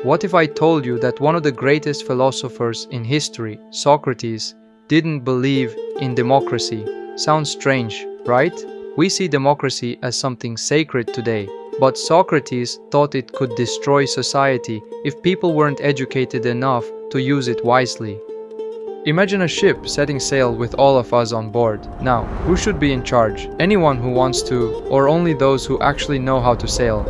What if I told you that one of the greatest philosophers in history, Socrates, didn't believe in democracy? Sounds strange, right? We see democracy as something sacred today, but Socrates thought it could destroy society if people weren't educated enough to use it wisely. Imagine a ship setting sail with all of us on board. Now, who should be in charge? Anyone who wants to, or only those who actually know how to sail?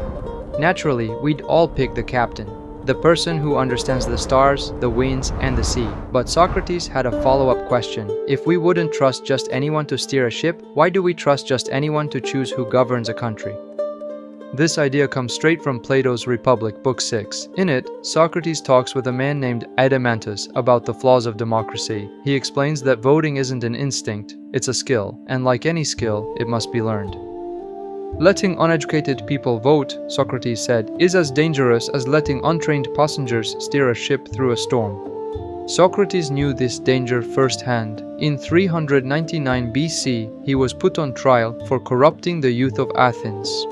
Naturally, we'd all pick the captain, the person who understands the stars, the winds, and the sea. But Socrates had a follow-up question. If we wouldn't trust just anyone to steer a ship, why do we trust just anyone to choose who governs a country? This idea comes straight from Plato's Republic, Book 6. In it, Socrates talks with a man named Adeimantus about the flaws of democracy. He explains that voting isn't an instinct, it's a skill, and like any skill, it must be learned. Letting uneducated people vote, Socrates said, is as dangerous as letting untrained passengers steer a ship through a storm. Socrates knew this danger firsthand. In 399 BC, he was put on trial for corrupting the youth of Athens.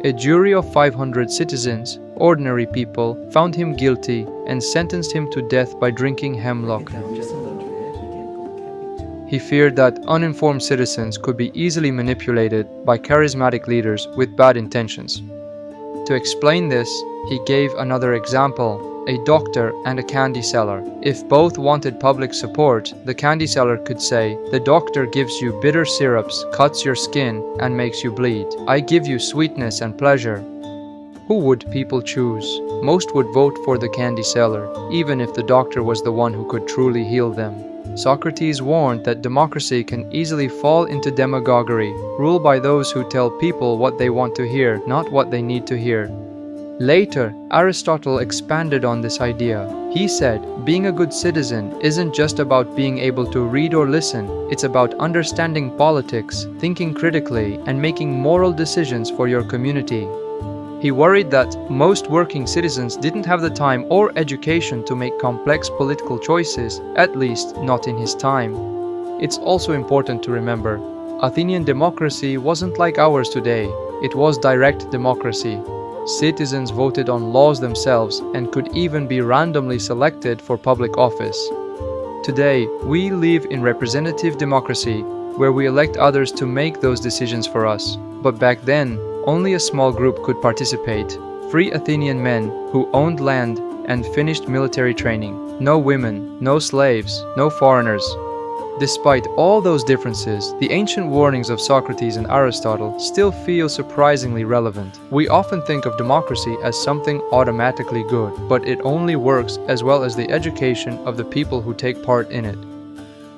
A jury of 500 citizens, ordinary people, found him guilty and sentenced him to death by drinking hemlock. He feared that uninformed citizens could be easily manipulated by charismatic leaders with bad intentions. To explain this, he gave another example: a doctor and a candy seller. If both wanted public support, the candy seller could say, "The doctor gives you bitter syrups, cuts your skin, and makes you bleed. I give you sweetness and pleasure." Who would people choose? Most would vote for the candy seller, even if the doctor was the one who could truly heal them. Socrates warned that democracy can easily fall into demagoguery, ruled by those who tell people what they want to hear, not what they need to hear. Later, Aristotle expanded on this idea. He said, being a good citizen isn't just about being able to read or listen, it's about understanding politics, thinking critically, and making moral decisions for your community. He worried that most working citizens didn't have the time or education to make complex political choices, at least not in his time. It's also important to remember, Athenian democracy wasn't like ours today. It was direct democracy. Citizens voted on laws themselves and could even be randomly selected for public office. Today, we live in representative democracy, where we elect others to make those decisions for us. But back then, only a small group could participate: free Athenian men who owned land and finished military training. No women, no slaves, no foreigners. Despite all those differences, the ancient warnings of Socrates and Aristotle still feel surprisingly relevant. We often think of democracy as something automatically good, but it only works as well as the education of the people who take part in it.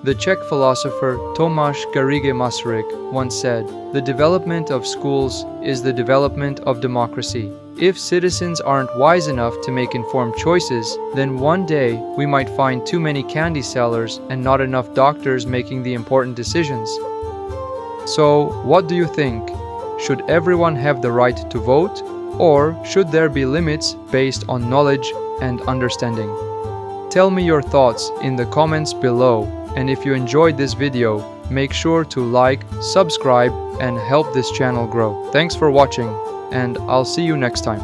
The Czech philosopher Tomáš Garrigue Masaryk once said, "The development of schools is the development of democracy." If citizens aren't wise enough to make informed choices, then one day we might find too many candy sellers and not enough doctors making the important decisions. So, what do you think? Should everyone have the right to vote? Or should there be limits based on knowledge and understanding? Tell me your thoughts in the comments below. And if you enjoyed this video, make sure to like, subscribe, and help this channel grow. Thanks for watching, and I'll see you next time.